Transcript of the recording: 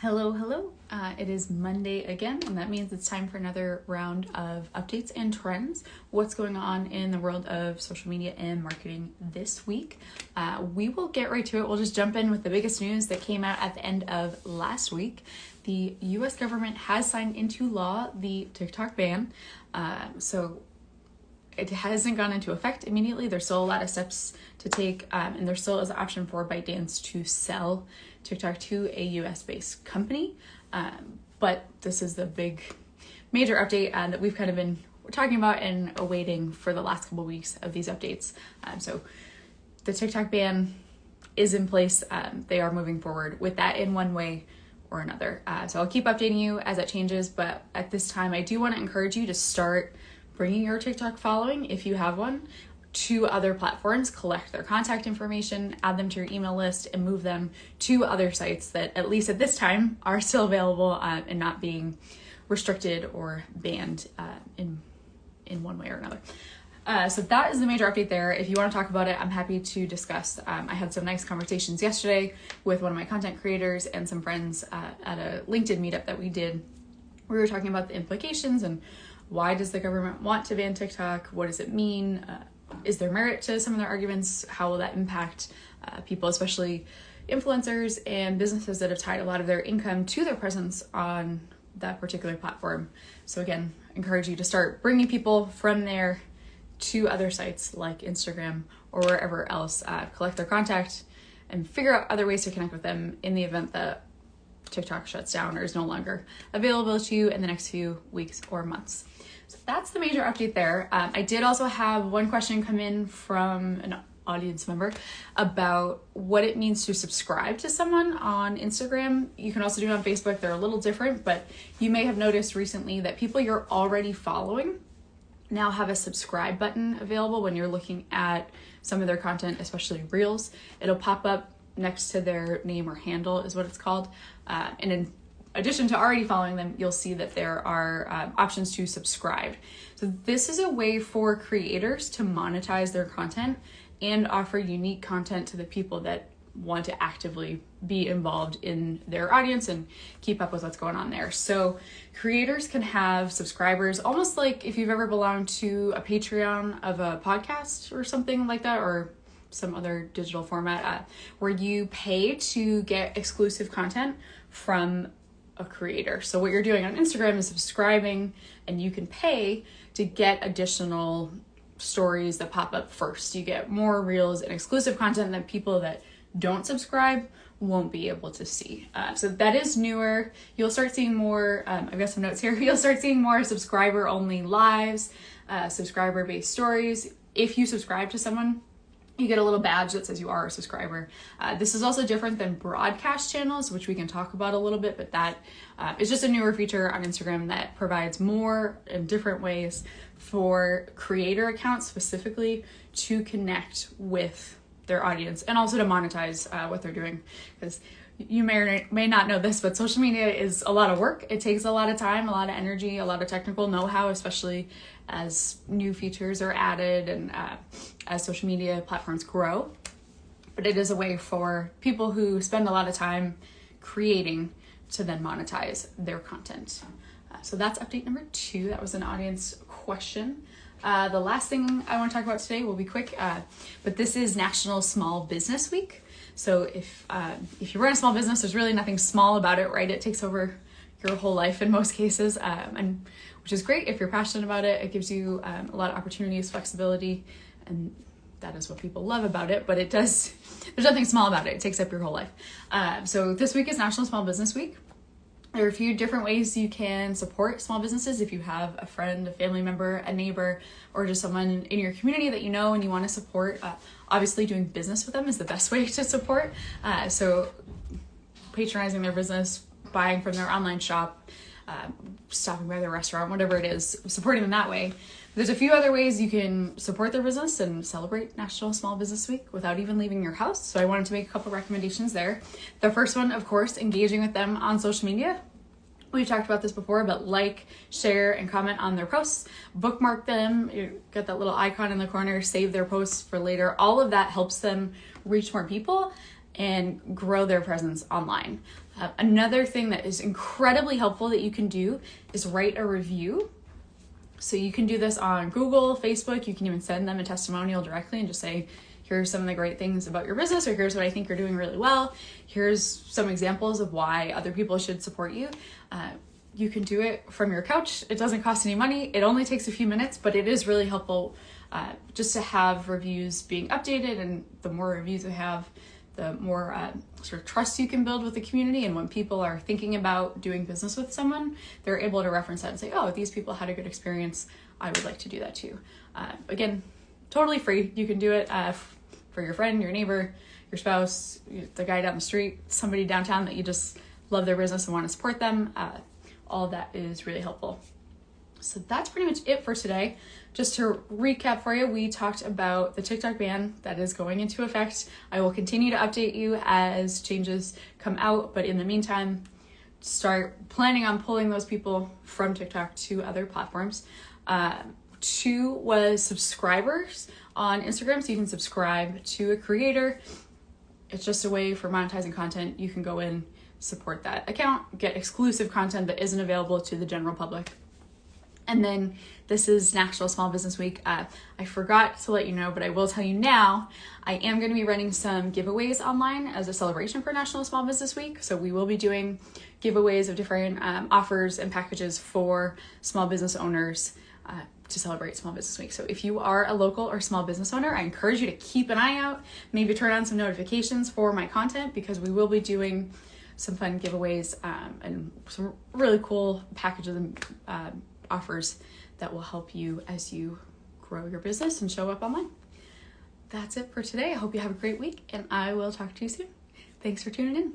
Hello, hello. It is Monday again, and that means it's time for another round of updates and trends. What's going on in the world of social media and marketing this week? We will get right to it. We'll just jump in with the biggest news that came out at the end of last week. The US government has signed into law the TikTok ban. So it hasn't gone into effect immediately. There's still a lot of steps to take, and there still is an option for ByteDance to sell TikTok to a US-based company. But this is the big major update that we've kind of been talking about and awaiting for the last couple of weeks of these updates. So the TikTok ban is in place. They are moving forward with that in one way or another. So I'll keep updating you as it changes, but at this time, I do want to encourage you to start bringing your TikTok following, if you have one, to other platforms, collect their contact information, add them to your email list, and move them to other sites that, at least at this time, are still available and not being restricted or banned in one way or another. So that is the major update there. If you want to talk about it, I'm happy to discuss. I had some nice conversations yesterday with one of my content creators and some friends at a LinkedIn meetup that we did. We were talking about the implications and why does the government want to ban TikTok? What does it mean? Is there merit to some of their arguments? How will that impact people, especially influencers and businesses that have tied a lot of their income to their presence on that particular platform? So again, encourage you to start bringing people from there to other sites like Instagram or wherever else, collect their contact and figure out other ways to connect with them in the event that TikTok shuts down or is no longer available to you in the next few weeks or months. So that's the major update there. I did also have one question come in from an audience member about what it means to subscribe to someone on Instagram. You can also do it on Facebook. They're a little different, but you may have noticed recently that people you're already following now have a subscribe button available when you're looking at some of their content, especially Reels. It'll pop up next to their name or handle is what it's called. And in addition to already following them, you'll see that there are options to subscribe. So this is a way for creators to monetize their content and offer unique content to the people that want to actively be involved in their audience and keep up with what's going on there. So creators can have subscribers, almost like if you've ever belonged to a Patreon of a podcast or something like that, or some other digital format where you pay to get exclusive content from a creator. So what you're doing on Instagram is subscribing, and you can pay to get additional stories that pop up first. You get more reels and exclusive content that people that don't subscribe won't be able to see. So that is newer. You'll start seeing more, I've got some notes here. You'll start seeing more subscriber only lives, subscriber based stories. If you subscribe to someone, you get a little badge that says you are a subscriber. This is also different than broadcast channels, which we can talk about a little bit, but that is just a newer feature on Instagram that provides more and different ways for creator accounts specifically to connect with their audience and also to monetize what they're doing. Because you may or may not know this, but social media is a lot of work. It takes a lot of time, a lot of energy, a lot of technical know-how, especially as new features are added and as social media platforms grow. But it is a way for people who spend a lot of time creating to then monetize their content. So that's update number 2. That was an audience question. The last thing I want to talk about today will be quick, but this is National Small Business Week. So if you run a small business, there's really nothing small about it, right? It takes over your whole life in most cases, and which is great if you're passionate about it. It gives you a lot of opportunities, flexibility, and that is what people love about it. But there's nothing small about it. It takes up your whole life. So this week is National Small Business Week. There are a few different ways you can support small businesses. If you have a friend, a family member, a neighbor, or just someone in your community that you know and you want to support, obviously doing business with them is the best way to support. So patronizing their business, buying from their online shop, stopping by their restaurant, whatever it is, supporting them that way. There's a few other ways you can support their business and celebrate National Small Business Week without even leaving your house. So I wanted to make a couple recommendations there. The first one, of course, engaging with them on social media. We've talked about this before, but like, share, and comment on their posts. Bookmark them. You get that little icon in the corner, save their posts for later. All of that helps them reach more people and grow their presence online. Another thing that is incredibly helpful that you can do is write a review. So you can do this on Google, Facebook. You can even send them a testimonial directly and just say, here's some of the great things about your business, or here's what I think you're doing really well. Here's some examples of why other people should support you. You can do it from your couch. It doesn't cost any money. It only takes a few minutes, but it is really helpful just to have reviews being updated. And the more reviews you have, the more sort of trust you can build with the community. And when people are thinking about doing business with someone, they're able to reference that and say, oh, these people had a good experience. I would like to do that too. Again, totally free. You can do it for your friend, your neighbor, your spouse, the guy down the street, somebody downtown that you just love their business and want to support them. All of that is really helpful. So that's pretty much it for today. Just to recap for you, we talked about the TikTok ban that is going into effect. I will continue to update you as changes come out, but in the meantime, start planning on pulling those people from TikTok to other platforms. 2 was subscribers on Instagram, so you can subscribe to a creator. It's just a way for monetizing content. You can go in, support that account, get exclusive content that isn't available to the general public. And then this is National Small Business Week. I forgot to let you know, but I will tell you now, I am going to be running some giveaways online as a celebration for National Small Business Week. So we will be doing giveaways of different offers and packages for small business owners to celebrate Small Business Week. So if you are a local or small business owner, I encourage you to keep an eye out, maybe turn on some notifications for my content, because we will be doing some fun giveaways and some really cool packages and offers that will help you as you grow your business and show up online. That's it for today. I hope you have a great week, and I will talk to you soon. Thanks for tuning in.